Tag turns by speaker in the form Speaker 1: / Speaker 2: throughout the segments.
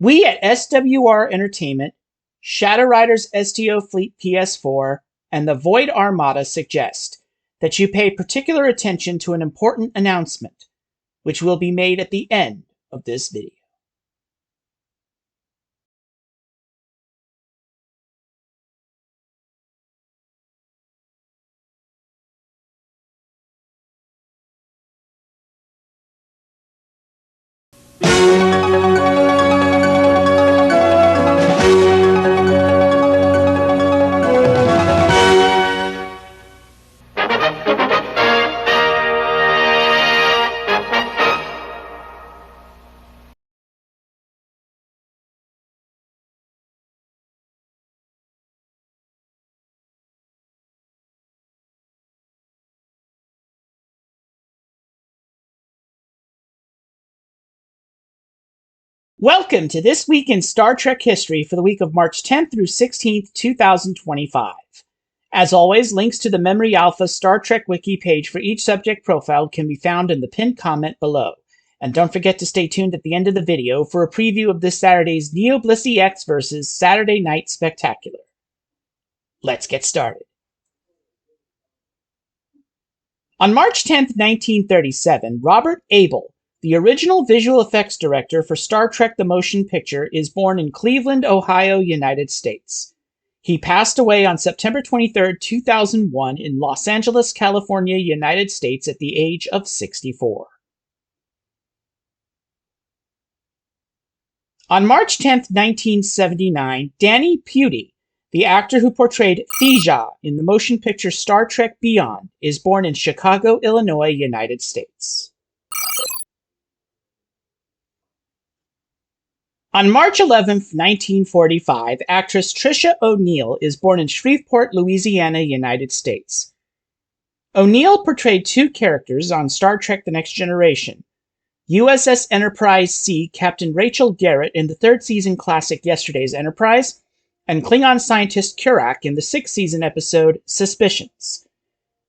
Speaker 1: We at SWR Entertainment, Shadow Riders STO Fleet PS4, and the Void Armada suggest that you pay particular attention to an important announcement, which will be made at the end of this video. Welcome to This Week in Star Trek History for the week of March 10th through 16th, 2025. As always, links to the Memory Alpha Star Trek Wiki page for each subject profile can be found in the pinned comment below. And don't forget to stay tuned at the end of the video for a preview of this Saturday's Neo Blissey X vs. Saturday Night Spectacular. Let's get started. On March 10th, 1937, Robert Abel, the original visual effects director for Star Trek the Motion Picture, is born in Cleveland, Ohio, United States. He passed away on September 23, 2001 in Los Angeles, California, United States at the age of 64. On March 10, 1979, Danny Pudi, the actor who portrayed Thija in the motion picture Star Trek Beyond, is born in Chicago, Illinois, United States. On March 11, 1945, actress Tricia O'Neil is born in Shreveport, Louisiana, United States. O'Neil portrayed two characters on Star Trek The Next Generation: USS Enterprise C Captain Rachel Garrett in the third season classic Yesterday's Enterprise, and Klingon scientist Kurak in the sixth season episode Suspicions.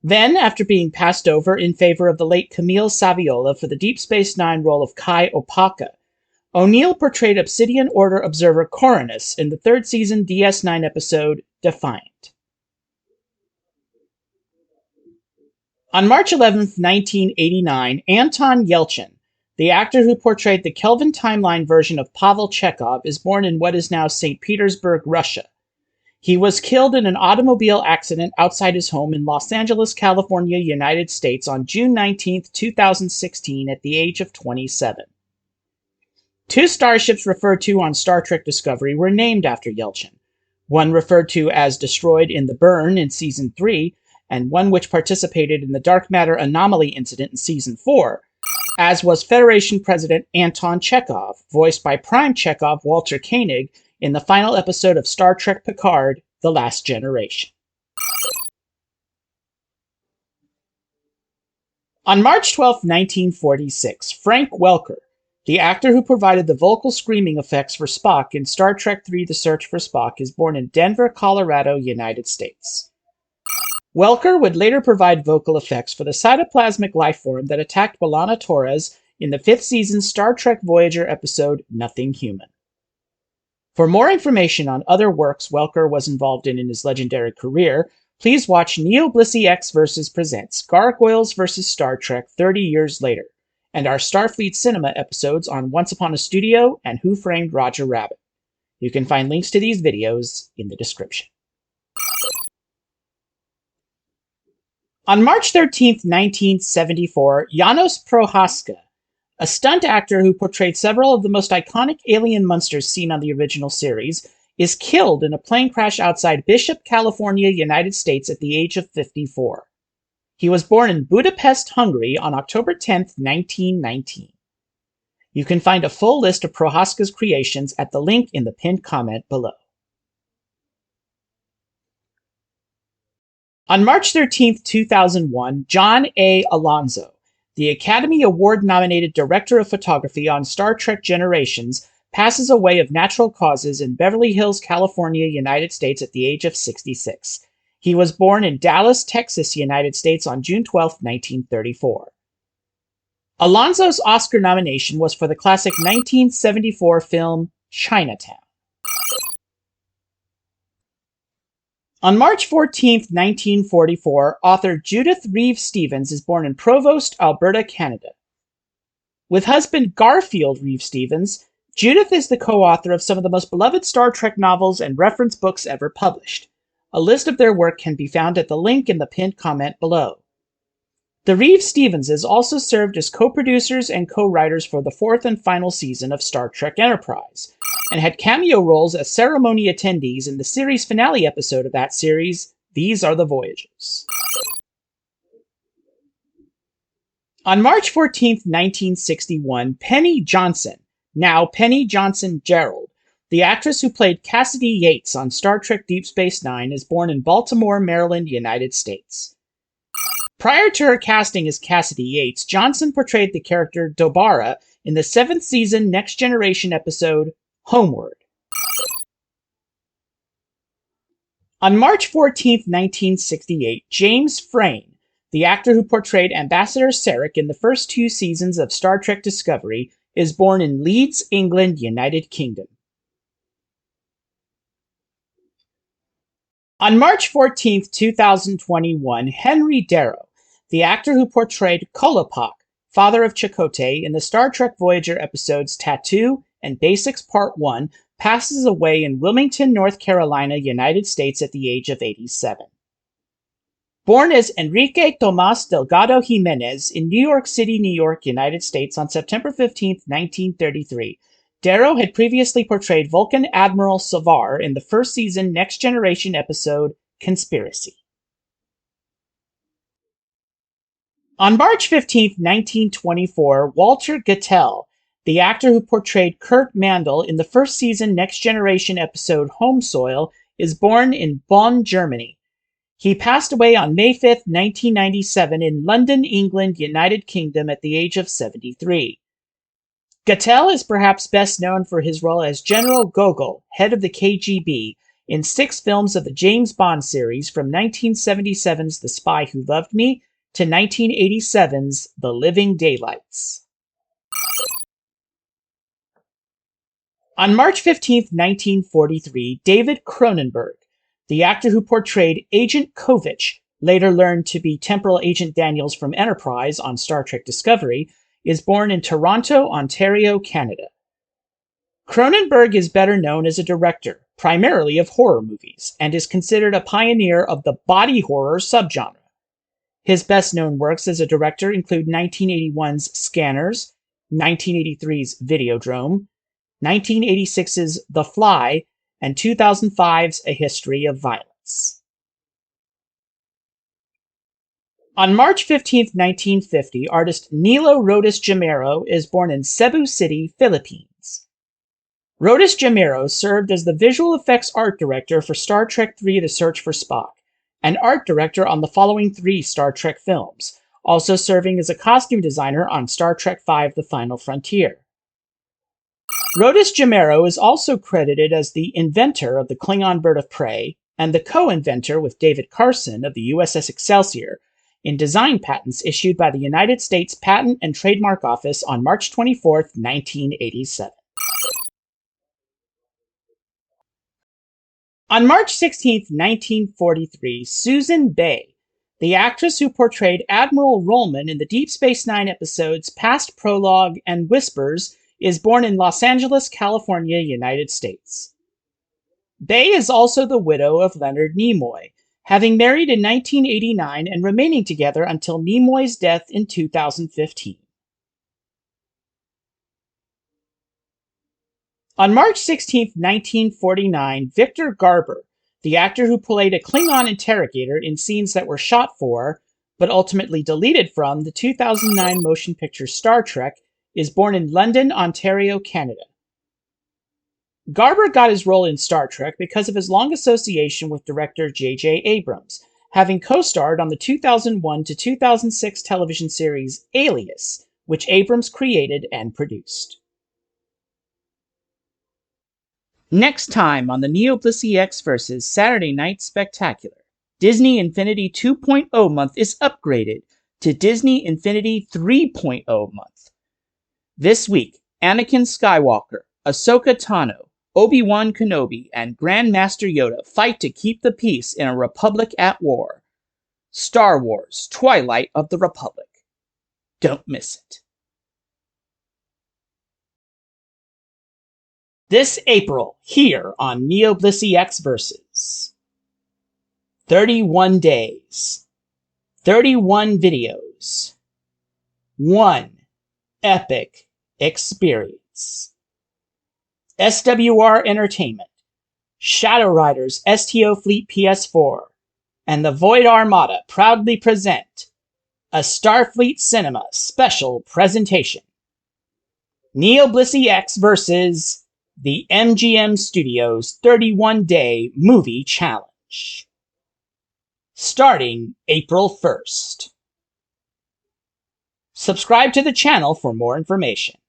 Speaker 1: Then, after being passed over in favor of the late Camille Saviola for the Deep Space Nine role of Kai Opaka, O'Neil portrayed Obsidian Order observer Coronus in the third season DS9 episode Defiant. On March 11, 1989, Anton Yelchin, the actor who portrayed the Kelvin timeline version of Pavel Chekhov, is born in what is now St. Petersburg, Russia. He was killed in an automobile accident outside his home in Los Angeles, California, United States on June 19, 2016 at the age of 27. Two starships referred to on Star Trek Discovery were named after Yelchin, one referred to as destroyed in the burn in Season 3, and one which participated in the dark matter anomaly incident in Season 4, as was Federation President Anton Chekhov, voiced by Prime Chekhov Walter Koenig in the final episode of Star Trek Picard, The Last Generation. On March 12, 1946, Frank Welker, the actor who provided the vocal screaming effects for Spock in Star Trek III The Search for Spock, is born in Denver, Colorado, United States. Welker would later provide vocal effects for the cytoplasmic lifeform that attacked B'Elanna Torres in the fifth season Star Trek Voyager episode Nothing Human. For more information on other works Welker was involved in his legendary career, please watch Neo Blissey X vs. presents Gargoyles vs. Star Trek 30 Years Later, and our Starfleet Cinema episodes on Once Upon a Studio and Who Framed Roger Rabbit. You can find links to these videos in the description. On March 13, 1974, Janos Prohaska, a stunt actor who portrayed several of the most iconic alien monsters seen on the original series, is killed in a plane crash outside Bishop, California, United States at the age of 54. He was born in Budapest, Hungary on October 10, 1919. You can find a full list of Prohaska's creations at the link in the pinned comment below. On March 13, 2001, John A. Alonso, the Academy Award-nominated director of photography on Star Trek Generations, passes away of natural causes in Beverly Hills, California, United States at the age of 66. He was born in Dallas, Texas, United States on June 12, 1934. Alonso's Oscar nomination was for the classic 1974 film Chinatown. On March 14, 1944, author Judith Reeves Stevens is born in Provost, Alberta, Canada. With husband Garfield Reeves Stevens, Judith is the co-author of some of the most beloved Star Trek novels and reference books ever published. A list of their work can be found at the link in the pinned comment below. The Reeves Stevenses also served as co-producers and co-writers for the fourth and final season of Star Trek Enterprise, and had cameo roles as ceremony attendees in the series finale episode of that series, These Are the Voyages. On March 14, 1961, Penny Johnson, now Penny Johnson Gerald, the actress who played Cassidy Yates on Star Trek Deep Space Nine, is born in Baltimore, Maryland, United States. Prior to her casting as Cassidy Yates, Johnson portrayed the character Dobara in the 7th season Next Generation episode Homeward. On March 14, 1968, James Frain, the actor who portrayed Ambassador Sarek in the first 2 seasons of Star Trek Discovery, is born in Leeds, England, United Kingdom. On March 14, 2021, Henry Darrow, the actor who portrayed Kolopak, father of Chakotay, in the Star Trek Voyager episodes Tattoo and Basics Part 1, passes away in Wilmington, North Carolina, United States at the age of 87. Born as Enrique Tomas Delgado Jimenez in New York City, New York, United States on September 15, 1933, Darrow had previously portrayed Vulcan Admiral Savar in the first season Next Generation episode Conspiracy. On March 15, 1924, Walter Gattel, the actor who portrayed Kurt Mandel in the first season Next Generation episode Home Soil, is born in Bonn, Germany. He passed away on May 5, 1997 in London, England, United Kingdom at the age of 73. Gattel is perhaps best known for his role as General Gogol, head of the KGB, in 6 films of the James Bond series from 1977's The Spy Who Loved Me to 1987's The Living Daylights. On March 15, 1943, David Cronenberg, the actor who portrayed Agent Kovich, later learned to be Temporal Agent Daniels from Enterprise on Star Trek Discovery, is born in Toronto, Ontario, Canada. Cronenberg is better known as a director, primarily of horror movies, and is considered a pioneer of the body horror subgenre. His best-known works as a director include 1981's Scanners, 1983's Videodrome, 1986's The Fly, and 2005's A History of Violence. On March 15, 1950, artist Nilo Rodis Gamero is born in Cebu City, Philippines. Rodis Gamero served as the visual effects art director for Star Trek III: The Search for Spock, and art director on the following 3 Star Trek films, also serving as a costume designer on Star Trek V: The Final Frontier. Rodis Gamero is also credited as the inventor of the Klingon bird of prey and the co-inventor with David Carson of the USS Excelsior in design patents issued by the United States Patent and Trademark Office on March 24, 1987. On March 16, 1943, Susan Bay, the actress who portrayed Admiral Rollman in the Deep Space Nine episodes Past Prologue and Whispers, is born in Los Angeles, California, United States. Bay is also the widow of Leonard Nimoy, having married in 1989 and remaining together until Nimoy's death in 2015. On March 16, 1949, Victor Garber, the actor who played a Klingon interrogator in scenes that were shot for, but ultimately deleted from, the 2009 motion picture Star Trek, is born in London, Ontario, Canada. Garber got his role in Star Trek because of his long association with director J.J. Abrams, having co-starred on the 2001 to 2006 television series Alias, which Abrams created and produced. Next time on the NeoBlissy X vs. Saturday Night Spectacular, Disney Infinity 2.0 month is upgraded to Disney Infinity 3.0 month. This week, Anakin Skywalker, Ahsoka Tano, Obi-Wan Kenobi, and Grandmaster Yoda fight to keep the peace in a republic at war. Star Wars: Twilight of the Republic. Don't miss it. This April, here on Neoblissy X Versus. 31 days. 31 videos. One epic experience. SWR Entertainment, Shadow Riders STO Fleet PS4, and the Void Armada proudly present a Starfleet Cinema special presentation. Neoblissy X versus the MGM Studios 31-day movie challenge. Starting April 1st. Subscribe to the channel for more information.